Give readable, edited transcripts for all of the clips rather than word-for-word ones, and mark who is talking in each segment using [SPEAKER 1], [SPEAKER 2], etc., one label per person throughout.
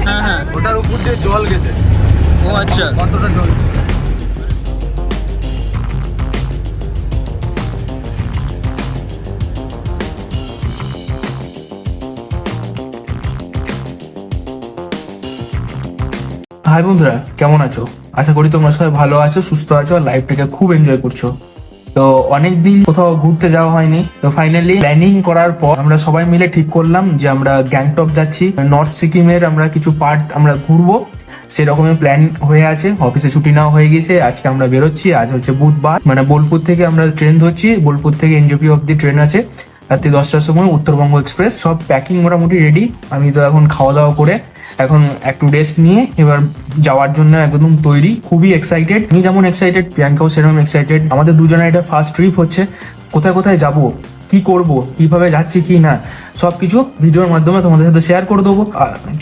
[SPEAKER 1] হ্যাঁ হ্যাঁ,
[SPEAKER 2] ওটার উপর দিয়ে জল গেছে।
[SPEAKER 1] ও আচ্ছা।
[SPEAKER 2] কতটা জল।
[SPEAKER 3] হাই বন্ধুরা, কেমন আছো? আশা করি তোমরা সবাই ভালো আছো, সুস্থ আছো আর লাইফটাকে খুব এনজয় করছো। তো অনেকদিন কোথাও ঘুরতে যাওয়া হয়নি, তো ফাইনালি প্ল্যানিং করার পর আমরা সবাই মিলে ঠিক করলাম যে আমরা গ্যাংটক যাচ্ছি। নর্থ সিকিমের আমরা কিছু পার্ট আমরা ঘুরবো, সেরকমই প্ল্যান হয়ে আছে। অফিসে ছুটি নেওয়া হয়ে গেছে, আজকে আমরা বেরোচ্ছি। আজ হচ্ছে বুধবার, মানে বোলপুর থেকে আমরা ট্রেন ধরছি। বোলপুর থেকে এনজেপি অব্দি ট্রেন আছে রাত্রি 10টার সময়, উত্তরবঙ্গ এক্সপ্রেস। সব প্যাকিং মোটামুটি রেডি। আমি তো এখন খাওয়া দাওয়া করে এখন একটু রেস্ট নিয়ে এবার যাওয়ার জন্য একদম তৈরি। খুবই এক্সাইটেড, আমি যেমন এক্সাইটেড প্রিয়াঙ্কাও সেরকম এক্সাইটেড। আমাদের দুজনের এটা ফার্স্ট ট্রিপ হচ্ছে। কোথায় কোথায় যাব, কি করব, কিভাবে যাচ্ছি কি না, সবকিছু ভিডিওর মাধ্যমে তোমাদের সাথে শেয়ার করে দেবো।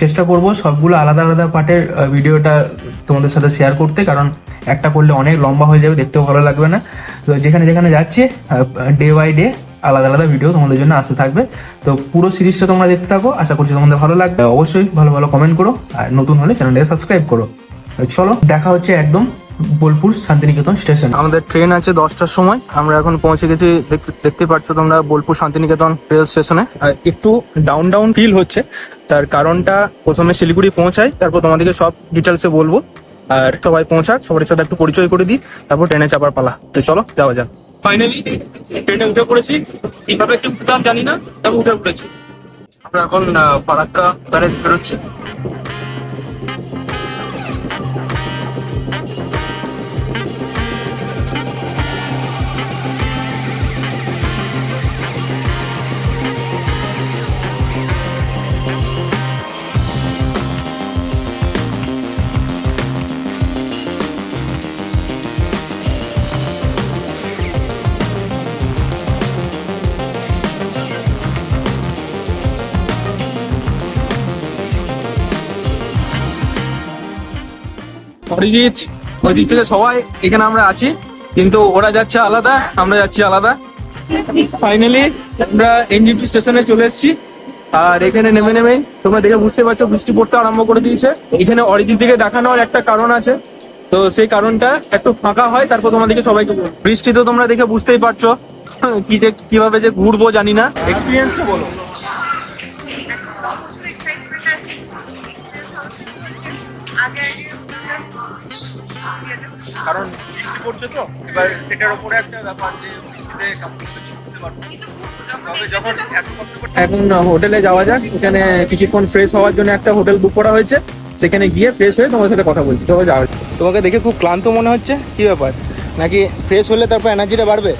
[SPEAKER 3] চেষ্টা করব সবগুলো আলাদা আলাদা পার্টের ভিডিওটা তোমাদের সাথে শেয়ার করতে, কারণ একটা করলে অনেক লম্বা হয়ে যাবে, দেখতেও ভালো লাগবে না। তো যেখানে যেখানে যাচ্ছি ডে বাই ডে আলাদা আলাদা ভিডিও তোমাদের জন্য আসতে থাকবে। তো পুরো সিরিজটা তোমরা দেখতে থাকো, আশা করছি তোমাদের ভালো লাগবে। অবশ্যই ভালো ভালো কমেন্ট করো, আর নতুন হলে চ্যানেলটাকে সাবস্ক্রাইব করো। চলো দেখা হচ্ছে একদম বোলপুর শান্তিনিকেতন স্টেশন।
[SPEAKER 1] আমাদের ট্রেন আছে 10টার সময়। আমরা এখন পৌঁছে গেছি, দেখতে পাচ্ছ তোমরা বোলপুর শান্তিনিকেতন রেল স্টেশনে। একটু ডাউন ডাউন ফিল হচ্ছে, তার কারণটা প্রথমে শিলিগুড়ি পৌঁছাই, তারপর তোমাদেরকে সব ডিটেলসে বলবো। আর সবাই পৌঁছাক, সবার সাথে একটু পরিচয় করে দিই, তারপর ট্রেনে চাপার পালা। তো চলো যাওয়া যাক। ফাইনালি ট্রেনে উঠে পড়েছি, কিভাবে একটু উঠলাম জানি না, তারপর উঠে পড়েছি। আমরা এখন ফারাক্কা ব্যারেজ বেরোচ্ছি। অরিজিৎ, ওই দিক থেকে সবাই এখানে আমরা আছি, কিন্তু ওরা যাচ্ছে আলাদা, আমরা যাচ্ছি আলাদা। ফাইনালি আমরা এনজেপি স্টেশনে চলে এসেছি। আর এখানে নেমে নেমে তোমরা দেখে বুঝতে পারছো বৃষ্টি পড়তে আরম্ভ করে দিয়েছে। এখানে অরিজিৎ দিকে দেখানোর একটা কারণ আছে, তো সেই কারণটা একটু ফাঁকা হয়, তারপর তোমাদেরকে সবাইকে বলবো। বৃষ্টি তো তোমরা দেখে বুঝতেই পারছো, কি যে কিভাবে যে ঘুরবো জানি না। এক্সপিরিয়েন্সটা বলো। কারণ বৃষ্টি পড়ছে তো, এবার সেটার উপরে একটা ব্যাপার যে বৃষ্টিতে কাপড় ধুতে পারবো। তবে যখন এত কষ্ট করে এখন হোটেলে যাওয়া যাক। এখানে কিছুক্ষণ ফ্রেশ হওয়ার জন্য একটা হোটেল বুক করা হয়েছে, সেখানে গিয়ে ফ্রেশ হয়ে তোমার সাথে কথা বলছি। চলো যাওয়া। তোমাকে দেখে খুব ক্লান্ত মনে হচ্ছে, কি ব্যাপার? নাকি ফ্রেশ হলে তারপর এনার্জিটা বাড়বে?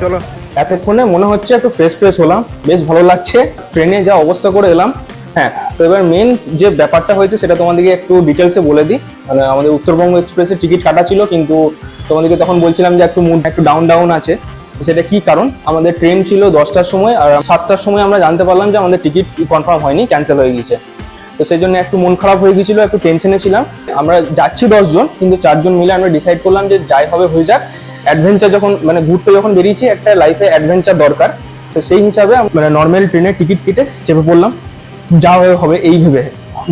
[SPEAKER 1] চলো।
[SPEAKER 4] এতক্ষণে মনে হচ্ছে একটু ফ্রেশ ফ্রেশ হলাম, বেশ ভালো লাগছে। ট্রেনে যা অবস্থা করে এলাম। হ্যাঁ, তো এবার মেন যে ব্যাপারটা হয়েছে সেটা তোমাদেরকে একটু ডিটেলসে বলে দিই। মানে আমাদের উত্তরবঙ্গ এক্সপ্রেসের টিকিট কাটা ছিল, কিন্তু তোমাদেরকে তখন বলছিলাম যে একটু মুড একটু ডাউন ডাউন আছে। সেটা কি কারণ, আমাদের ট্রেন ছিল 10টার সময়, আর 7টার সময় আমরা জানতে পারলাম যে আমাদের টিকিট কনফার্ম হয়নি, ক্যান্সেল হয়ে গেছে। তো সেই জন্য একটু মন খারাপ হয়ে গেছিলো, একটু টেনশনে ছিলাম। আমরা যাচ্ছি 10 জন, কিন্তু 4 জন মিলে আমরা ডিসাইড করলাম যে যাই হবে হয়ে যাক। অ্যাডভেঞ্চার যখন মানে ঘুরতে যখন বেরিয়েছি, একটা লাইফে অ্যাডভেঞ্চার দরকার। তো সেই হিসাবে মানে নর্মাল ট্রেনের টিকিট কেটে চেপে পড়লাম, যা হবে এই ভেবে।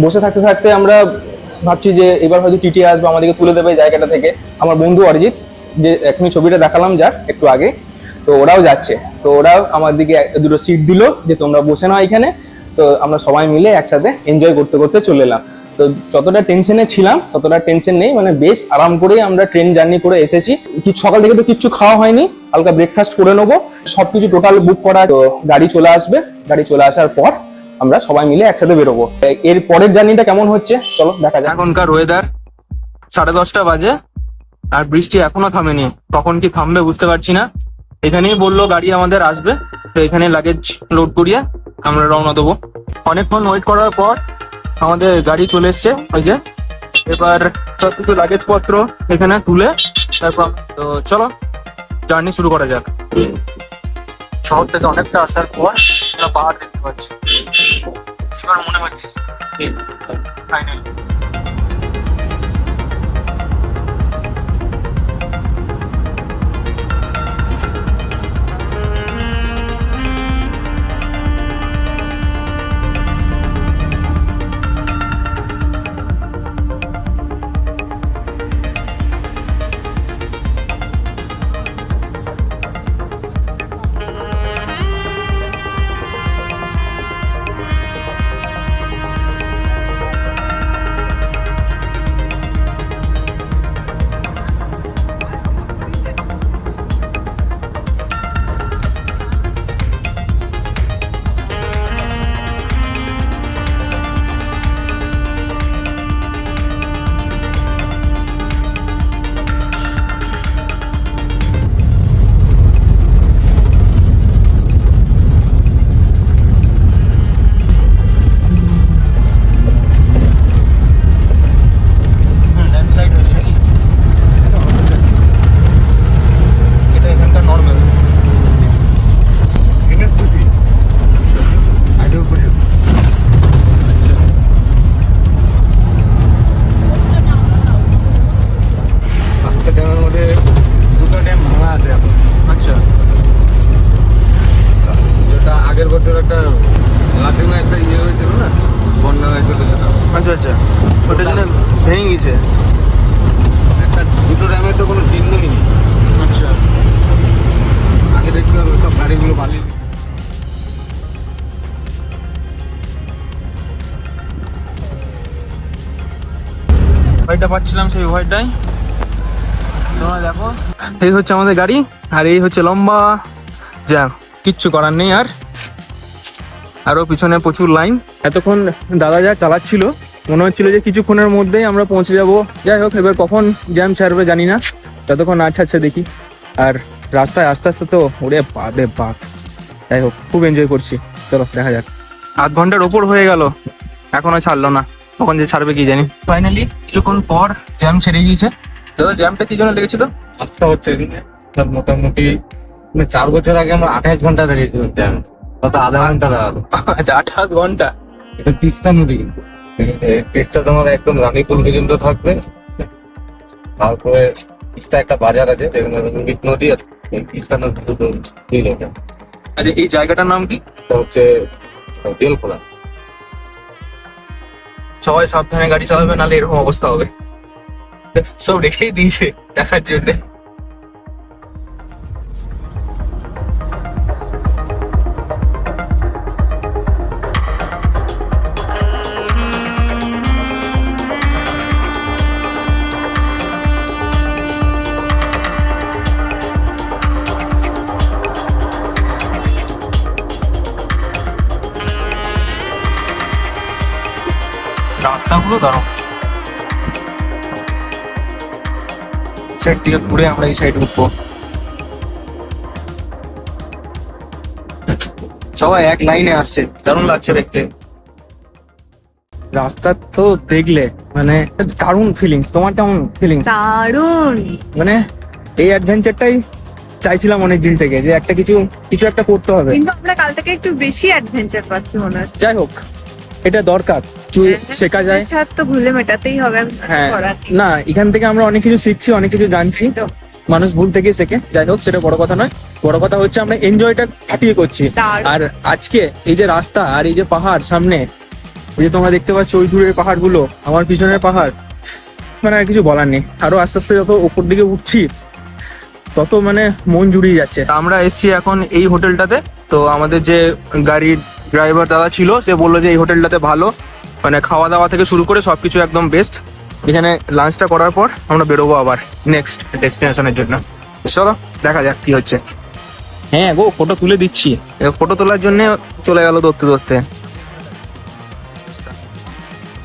[SPEAKER 4] বসে থাকতে থাকতে আমরা ভাবছি যে এবার হয়তো টিটি আসবে, আমাদেরকে তুলে দেবে জায়গাটা থেকে। আমার বন্ধু অরিজিৎ, যে এখনই ছবিটা দেখালাম যার একটু আগে, তো ওরাও যাচ্ছে। তো ওরাও আমার দিকে দুটো সিট দিল যে তোমরা বসে নাও এখানে। তো আমরা সবাই মিলে একসাথে এনজয় করতে করতে চলে এলাম। তো যতটা টেনশনে ছিলাম ততটা টেনশন নেই, মানে বেশ আরাম করে আমরা ট্রেন জার্নি করে এসেছি। সকাল থেকে তো কিচ্ছু খাওয়া হয়নি, হালকা ব্রেকফাস্ট করে নেবো। সবকিছু টোটাল বুক করা, তো গাড়ি চলে আসবে। গাড়ি চলে আসার পর আমরা সবাই মিলে একসাথে বেরোবো। এর পরের জার্নিটা কেমন হচ্ছে চলো দেখা যাক।
[SPEAKER 1] এখনকার ওয়েদার 10:30 বাজে, আর বৃষ্টি এখনো থামেনি। কখন কি থামবে বুঝতে পারছি না। এখানেই বললো গাড়ি আমাদের আসবে, তো এখানে লাগেজ লোড করিয়ে আমরা রওনা দেবো। অনেকক্ষণ ওয়েট করার পর আমাদের গাড়ি চলে এসছে, ওই যে। এবার সবকিছু লাগেজ পত্র এখানে তুলে তারপর তো চলো জার্নি শুরু করা যাক। শহর থেকে অনেকটা আসার পর আমরা পাহাড় দেখতে পাচ্ছি। এবার মনে হচ্ছে ফাইনালি ভেঙে গেছে।
[SPEAKER 2] একটা দুটো ড্যামের তো কোনো চিহ্নই নেই।
[SPEAKER 1] আচ্ছা,
[SPEAKER 2] আগে দেখতে হবে সব গাড়িগুলো বালি।
[SPEAKER 1] ভয়টা পাচ্ছিলাম, সেই ভয়টাই। তোমরা দেখো, এই হচ্ছে আমাদের গাড়ি, আর এই হচ্ছে লম্বা জ্যাম। কিচ্ছু করার নেই। আর আরো পিছনে প্রচুর লাইন। এতক্ষণ দাদা যা চালাচ্ছিল মনে হচ্ছিল যে কিছুক্ষণের মধ্যেই আমরা পৌঁছে যাব। যাই হোক, এবার কখন জ্যাম ছাড়বে জানি না, ততক্ষণ আচ্ছা আচ্ছা দেখি। আর রাস্তায় আস্তে আস্তে তো ওরে বাপরে বাপ। যাই হোক, খুব এনজয় করছি। চলো দেখা যাক। আধ ঘন্টার ওপর হয়ে গেল, এখনো ছাড়লো না, কখন যে ছাড়বে কি জানি। ফাইনালি কিছুক্ষণ পর জ্যাম ছেড়ে গিয়েছে। দাদা জ্যামটা কি জন্য লেগেছিল?
[SPEAKER 2] রাস্তা হচ্ছে এদিকে সব মোটামুটি 4 বছর আগে আমরা 28 ঘন্টা দাঁড়িয়েছিলাম জ্যাম, কত আধা ঘন্টা দাঁড়ালো।
[SPEAKER 1] আচ্ছা, 28 ঘন্টা।
[SPEAKER 2] এটা তিস্তা নদী কিন্তু তিস্তা তোমার একদম রানীপুর পর্যন্ত থাকবে। তারপরে তিস্তা একটা বাজার আছে যেখানে রঙ্গিত নদী আছে, এই তিস্তা নদী দুটো মিল এটা।
[SPEAKER 1] আচ্ছা, এই জায়গাটার নাম কি?
[SPEAKER 2] এটা হচ্ছে বেলখোলা।
[SPEAKER 1] সবাই সাবধানে গাড়ি চালাবে, নাহলে এরকম অবস্থা হবে। সব রেখেই দিয়েছে দেখার জন্য। রাস্তাগুলো দারুণ। সাইড থেকে ঘুরে আমরা এই সাইড উঠবো। সবাই এক লাইনে আসছে, দারুণ লাগছে দেখতে। রাস্তা তো দেখলে মানে দারুণ ফিলিংস। তোমার কেমন ফিলিংস?
[SPEAKER 5] দারুণ।
[SPEAKER 1] মানে এই অ্যাডভেঞ্চারটাই চাইছিলাম অনেক দিন থেকে, যে একটা কিছু একটা করতে হবে।
[SPEAKER 5] কিন্তু আমরা কাল থেকে একটু বেশি অ্যাডভেঞ্চার পাচ্ছি মনে হচ্ছে।
[SPEAKER 1] যাই হোক, এটা দরকার, কিছু শেখা যায়।
[SPEAKER 5] স্বাদ তো ভুলে মেটাতেই হবে,
[SPEAKER 1] হ্যাঁ,
[SPEAKER 5] করার নেই।
[SPEAKER 1] না এখান থেকে আমরা অনেক কিছু শিখছি, অনেক কিছু জানছি। মানুষ ভুল থেকে শেখে। যাই হোক, সেটা বড় কথা নয়। বড় কথা হচ্ছে আমরা এনজয়টা ফাটিয়ে করছি।
[SPEAKER 5] দারুণ।
[SPEAKER 1] আর আজকে এই যে রাস্তা আর এই যে পাহাড় সামনে, এই যে তোমরা দেখতে পাচ্ছ ওই দূরের পাহাড়গুলো, আমার পিছনের পাহাড়, মানে আর কিছু বলার নেই। আরো আস্তে আস্তে যত উপর দিকে উঠছি তত মানে মন জুড়িয়ে যাচ্ছে। আমরা এসছি এখন এই হোটেলটাতে। তো আমাদের যে গাড়ির ড্রাইভার দাদা ছিল, সে বললো যে এই হোটেলটাতে ভালো, মানে খাওয়া দাওয়া থেকে শুরু করে সবকিছু একদম বেস্ট। এখানে লাঞ্চটা করার পর আমরা বেরোবো আবার নেক্সট ডেস্টিনেশনের জন্য। চলো দেখা যাক কি হচ্ছে। হ্যাঁ গো, ফটো তুলে দিচ্ছি। ফটো তোলার জন্য চলে গেল ধরতে ধরতে।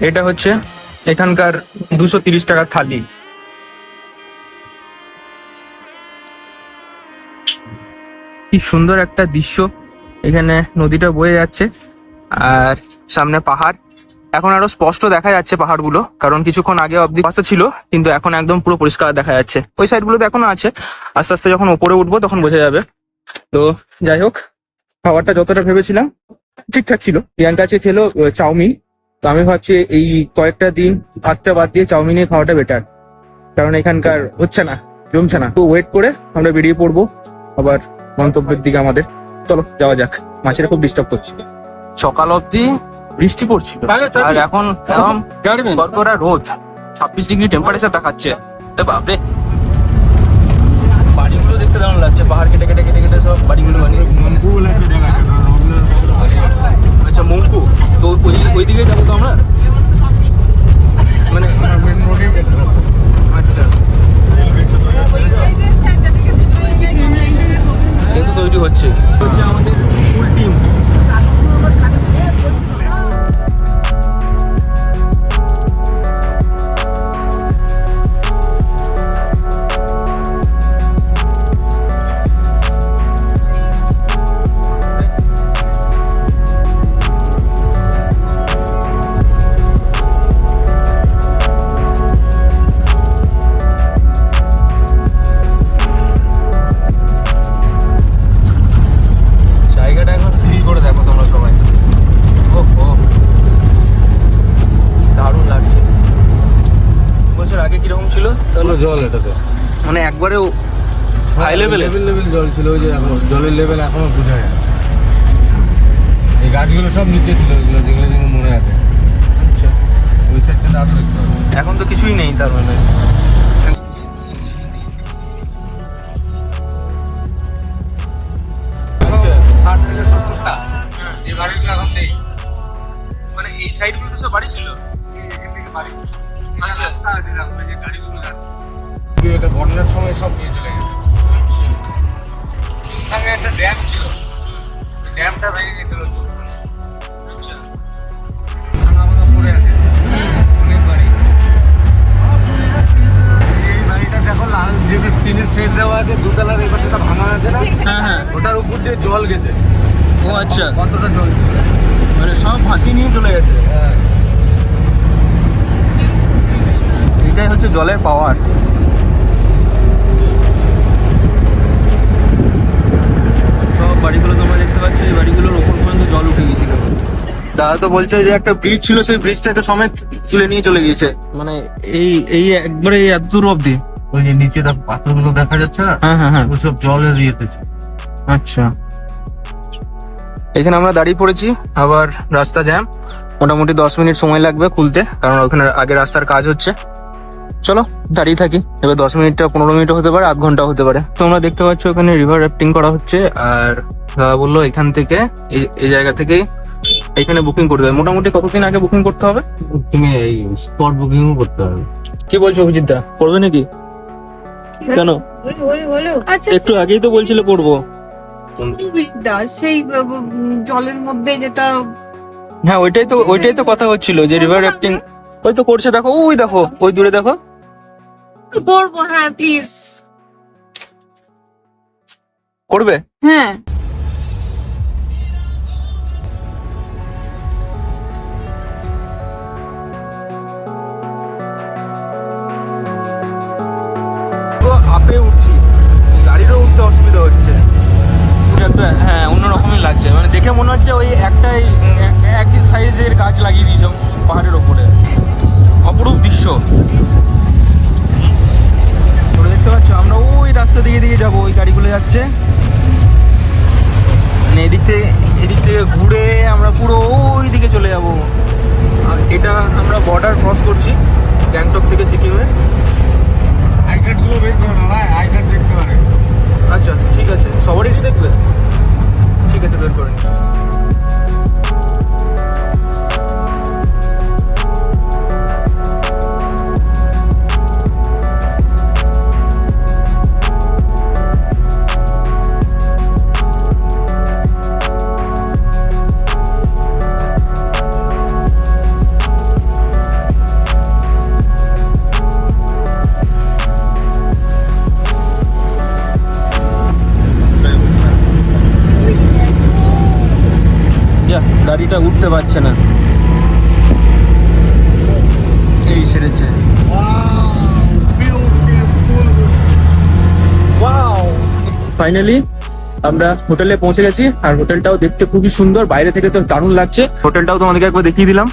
[SPEAKER 1] এটা হচ্ছে এখানকার 230 টাকার থালি। কি সুন্দর একটা দৃশ্য, এখানে নদীটা বয়ে যাচ্ছে আর সামনে পাহাড়। এখন আরো স্পষ্ট দেখা যাচ্ছে পাহাড়গুলো, কারণ কিছুক্ষণ আগে অব্দি বাসা ছিল, কিন্তু এখন একদম পুরো পরিষ্কার দেখা যাচ্ছে। ওই সাইড গুলোতে এখনো আছে, আস্তে আস্তে যখন উপরে উঠবো তখন বোঝা যাবে। তো যাই হোক, খাবারটা যতটা ভেবেছিলাম ঠিকঠাক ছিল। প্রিয়াঙ্কা কাছে ছিল চাউমিন, তো আমি ভাবছি এই কয়েকটা দিন ভাতটা বাদ দিয়ে চাউমিনে খাওয়াটা বেটার, কারণ এখানকার হচ্ছে না, জমছে না। তো ওয়েট করে আমরা বেরিয়ে পড়বো আবার গন্তব্যের দিকে আমাদের। চলো যাওয়া যাক। মাছেরা খুব ডিস্টার্ব করছে। সকাল অবধি বৃষ্টি পড়ছিল আর এখন গড়গড়া রোদ, 26 ডিগ্রি টেম্পারেচার দেখাচ্ছে। বাপরে, বাড়িগুলো দেখতে দারুণ লাগছে। পাহাড় কেটে কেটে কেটে কেটে সব বাড়িগুলো বানিয়ে। আচ্ছা, মঙ্কু। তো ওই দিকে যাবো তো আমরা, মানে আচ্ছা সেতু তৈরি হচ্ছে আমাদের ফুল টিম। জায়গাটা এখন ফিল করে দেখো তোমরা সবাই। ওহো, দারুণ লাগছে। বছর আগে কিরকম ছিল
[SPEAKER 2] চলো জল এটাতে,
[SPEAKER 1] মানে একবারেও হাই লেভেলে
[SPEAKER 2] লেভেল জল ছিল। ওই যে এখন জলের লেভেল এখনো বোঝা যায়। এই গাছগুলো সব নিচে ছিল, ওইগুলো যেগুলো যেগুলো মনে আছে।
[SPEAKER 1] আচ্ছা,
[SPEAKER 2] ওই সাইডটা আরো দেখতে হবে।
[SPEAKER 1] এখন তো কিছুই নেই তার মানে।
[SPEAKER 2] এই বাড়িগুলো এখন নেই।
[SPEAKER 1] মানে এই সাইডগুলো তো সব বাড়ি ছিল।
[SPEAKER 2] আচ্ছা, রাস্তা আছে, রাস্তায় যে গাড়িগুলো যাচ্ছে। এটা বন্যার সময় সব নিয়ে চলে গেছে। চুলখাঙ্গে একটা ড্যাম ছিল, ড্যামটা ভেঙে গেছিল চুলখাঙ্গে। ভাঙা ভাঙা পড়ে আছে অনেক বাড়ি। এই বাড়িটা দেখো, লাল যে টিনের শেড দেওয়া আছে, দুতলার এই পাশেটা ভাঙা আছে না,
[SPEAKER 1] হ্যাঁ হ্যাঁ।
[SPEAKER 2] ওটার উপর দিয়ে জল গেছে।
[SPEAKER 1] ও আচ্ছা,
[SPEAKER 2] কতটা জল ছিল।
[SPEAKER 1] মানে সব ভাসি নিয়ে চলে গেছে।
[SPEAKER 2] হ্যাঁ,
[SPEAKER 1] এটাই হচ্ছে জলের পাওয়ার। সব বাড়িগুলো তোমরা দেখতে পাচ্ছ, এই বাড়িগুলোর ওপর পর্যন্ত জল উঠে গিয়েছিল। দাদা তো বলছে যে একটা ব্রিজ ছিল, সেই ব্রিজটাকে সমেত তুলে নিয়ে চলে গিয়েছে। মানে এই একবারে এত দূর অব্দি।
[SPEAKER 2] ওই যে নিচে পাথরগুলো দেখা যাচ্ছে না,
[SPEAKER 1] হ্যাঁ হ্যাঁ হ্যাঁ।
[SPEAKER 2] ওসব জলের ইয়েতে ছিল।
[SPEAKER 1] আচ্ছা, এখানে আমরা দাঁড়িয়ে পড়েছি, আবার রাস্তা জ্যাম। মোটামুটি 10 মিনিট সময় লাগবে খুলতে, কারণ ওখানে আগে রাস্তার কাজ হচ্ছে। চলো দাঁড়িয়ে থাকি। এবার 10 মিনিটটা 15 মিনিটও হতে পারে, আধ ঘন্টা হতে পারে। তোমরা দেখতে পাচ্ছ ওখানে রিভার রাফটিং করা হচ্ছে। আর দাদা বললো এখান থেকে এই জায়গা থেকে এখানে বুকিং করতে হবে। মোটামুটি কতদিন আগে বুকিং করতে হবে?
[SPEAKER 2] তুমি এই স্পট বুকিং করতে হবে।
[SPEAKER 1] কি বলছো অভিজিৎ দা, করবে নাকি? কেন?
[SPEAKER 5] আচ্ছা
[SPEAKER 1] একটু আগেই তো বলছিল করবো।
[SPEAKER 5] সেই জলের মধ্যে যেটা
[SPEAKER 1] হ্যাঁ, ওইটাই তো কথা হচ্ছিল যে রিভার রাফটিং। ওই তো করছে, দেখো ওই দেখো, ওই দূরে দেখো।
[SPEAKER 5] করবো। হ্যাঁ প্লিজ।
[SPEAKER 1] করবে?
[SPEAKER 5] হ্যাঁ
[SPEAKER 1] আপে উঠছি, গাড়িরও উঠতে অসুবিধা হচ্ছে। হ্যাঁ, অন্যরকমই লাগছে। মানে দেখে মনে হচ্ছে ওই একই সাইজের গাছ লাগিয়ে দিয়েছ পাহাড়ের ওপরে। অপরূপ দৃশ্য। তোমরা দেখতে পাচ্ছ আমরা ওই রাস্তা দিকে যাবো, ওই গাড়িগুলো যাচ্ছে। মানে এদিক থেকে ঘুরে আমরা পুরো ওই দিকে চলে যাব। আর এটা আমরা বর্ডার ক্রস করছি গ্যাংটক থেকে সিকিমে।
[SPEAKER 2] আই কার্ডগুলো বের করো না ভাই, আই কার্ড দেখতে পারে।
[SPEAKER 1] আচ্ছা ঠিক আছে, সবারই দেখবে? ঠিক আছে, বের করে নিই। গাড়িটা উঠতে পারছে না, এই সেরেছে। ফাইনালি আমরা হোটেলে পৌঁছে গেছি। আর হোটেলটাও দেখতে খুবই সুন্দর, বাইরে থেকে তো দারুণ লাগছে। হোটেলটাও তোমাদেরকে একবার দেখিয়ে দিলাম।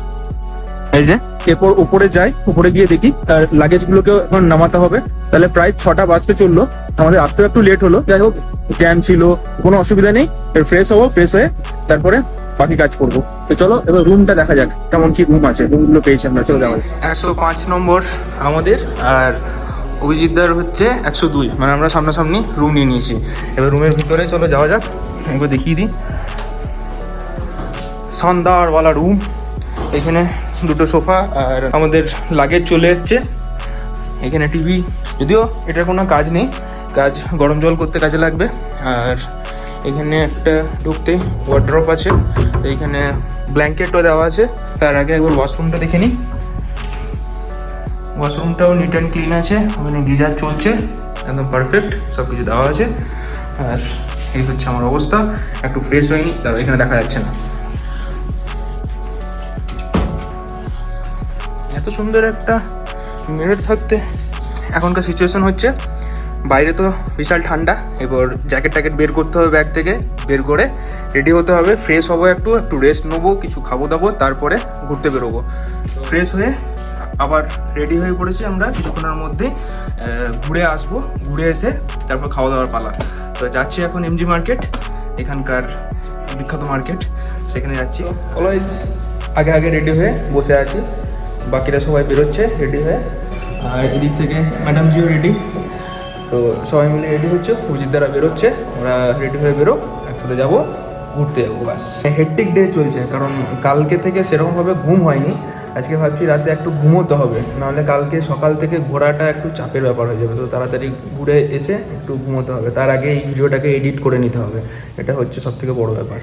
[SPEAKER 1] এই যে এরপর উপরে যাই, উপরে গিয়ে দেখি আর লাগেজ গুলোকে এখন নামাতে হবে। তাহলে প্রায় 6টা বাজতে চললো, আমাদের আসতে একটু লেট হলো। যাই হোক, জ্যাম ছিল, কোনো অসুবিধা নেই। ফ্রেশ হবো, ফ্রেশ হয়ে তারপরে বাকি কাজ করবো। তো চলো এবার রুমটা দেখা যাক, কেমন কি রুম আছে। রুমগুলো পেয়েছি আমরা, চলো যাওয়া যাক। 105 নম্বর আমাদের, আর অভিজিৎদার হচ্ছে 102। মানে আমরা সামনাসামনি রুম নিয়ে নিয়েছি। এবার রুমের ভিতরে চলো যাওয়া যাক, একবার দেখিয়ে দিই। শানদারওয়ালা রুম। এখানে 2টো সোফা আর আমাদের লাগেজ চলে এসছে। এখানে টিভি, যদিও এটার কোনো কাজ নেই, কাজ গরম জল করতে কাজে লাগবে। আর এখানে একটা ঢুকতে ওয়ার্ড্রপ আছে, এইখানে ব্ল্যাঙ্কেটও দেওয়া আছে। তার আগে একবার ওয়াশরুমটা দেখে নিই। ওয়াশরুমটাও নিট অ্যান্ড ক্লিন আছে, ওখানে গিজার চলছে, একদম পারফেক্ট, সব কিছু দেওয়া আছে। আর এই হচ্ছে আমার অবস্থা, একটু ফ্রেশ হয়নি, তারপর এখানে দেখা যাচ্ছে না। এত সুন্দর একটা মিরর থাকতে এখনকার সিচুয়েশন হচ্ছে, বাইরে তো বিশাল ঠান্ডা। এবার জ্যাকেট ট্যাকেট বের করতে হবে, ব্যাগ থেকে বের করে রেডি হতে হবে, ফ্রেশ হবো, একটু রেস্ট নেবো, কিছু খাবো দাবো, তারপরে ঘুরতে বেরোবো। ফ্রেশ হয়ে আবার রেডি হয়ে পড়েছি আমরা, কিছুক্ষণের মধ্যে ঘুরে আসবো। ঘুরে এসে তারপর খাওয়া দাওয়ার পালা। তো যাচ্ছি এখন এমজি মার্কেট, এখানকার বিখ্যাত মার্কেট, সেখানে যাচ্ছি। অলওয়েজ আগে রেডি হয়ে বসে আছি,
[SPEAKER 3] বাকিরা সবাই বেরোচ্ছে রেডি হয়ে, আর এদিক থেকে ম্যাডাম জিও রেডি। তো সবাই মিলে রেডি হচ্ছে, অভিজিৎ দ্বারা বেরোচ্ছে, ওরা রেডি হয়ে বেরো, একসাথে যাবো ঘুরতে যাবো বাস। হেক্টিক ডে চলছে, কারণ কালকে থেকে সেরকমভাবে ঘুম হয়নি। আজকে ভাবছি রাতে একটু ঘুমোতে হবে, নাহলে কালকে সকাল থেকে ঘোরাটা একটু চাপের ব্যাপার হয়ে যাবে। তো তাড়াতাড়ি ঘুরে এসে একটু ঘুমোতে হবে, তার আগে এই ভিডিওটাকে এডিট করে নিতে হবে, এটা হচ্ছে সব থেকে বড় ব্যাপার।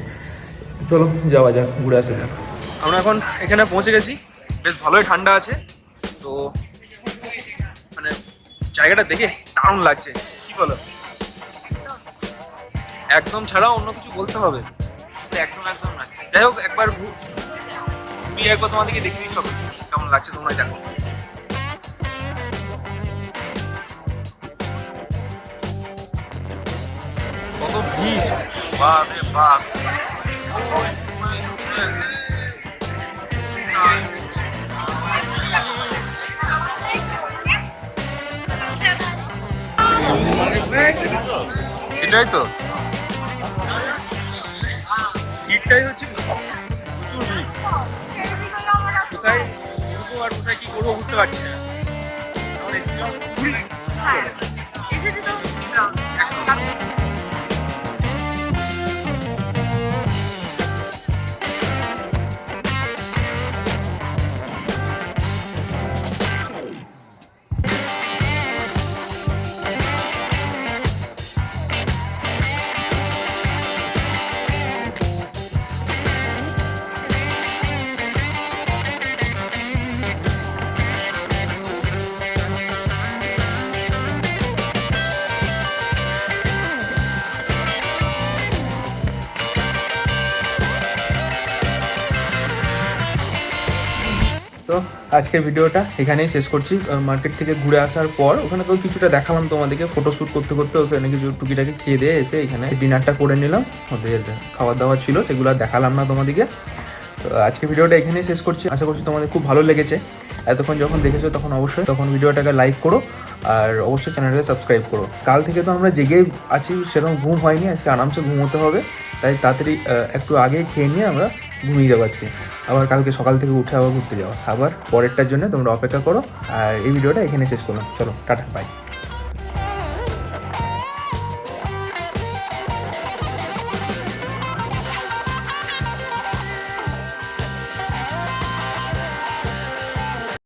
[SPEAKER 3] চলো যাওয়া যাক, ঘুরে আসা যাক। আমরা এখন এখানে পৌঁছে গেছি, বেশ ভালোই ঠান্ডা আছে। তো মানে জায়গাটা দেখে দারুণ লাগছে, কি বলো? একদম ছাড়া অন্য কিছু বলতে হবে? একদম একদম না। যাই হোক, একবার ঘুরিয়ে একবার তোমাদেরকে দেখে দিই সব কিছু কেমন লাগছে, তোমরা দেখো। কত ভিড়, বাপ রে বাপ। সেটাই তো, ভিড়টাই হচ্ছে প্রচুর ভিড়। কোথায় ঘুরবো আর কোথায় কি করবো বুঝতে পারছি না। এখন এসেছিলাম তো আজকের ভিডিওটা এখানেই শেষ করছি। মার্কেট থেকে ঘুরে আসার পর ওখানে তো কিছুটা দেখালাম তোমাদেরকে, ফটোশ্যুট করতে করতে ওখানে কিছু টুকিটাকি খেয়ে দিয়ে এসে এখানে ডিনারটা করে নিলাম। ওদের খাওয়া দাওয়া ছিল, সেগুলো আর দেখালাম না তোমাদেরকে। তো আজকে ভিডিওটা এখানেই শেষ করছি, আশা করছি তোমাদের খুব ভালো লেগেছে। এতক্ষণ যখন দেখেছো তখন অবশ্যই ভিডিওটাকে লাইক করো, আর অবশ্যই চ্যানেলটাকে সাবস্ক্রাইব করো। কাল থেকে তো আমরা জেগে আছি, সেরকম ঘুম হয়নি, আজকে আরামসে ঘুমোতে হবে, তাই তাড়াতাড়ি একটু আগে খেয়ে নিয়ে আমরা ঘুমিয়ে যাবো আজকে। আবার কালকে সকাল থেকে উঠে আবার ঘুরতে যাওয়া, আবার পরেরটার জন্য তোমরা অপেক্ষা করো। আর এই ভিডিওটা এখানে শেষ করলাম, চলো টাটা, বাই।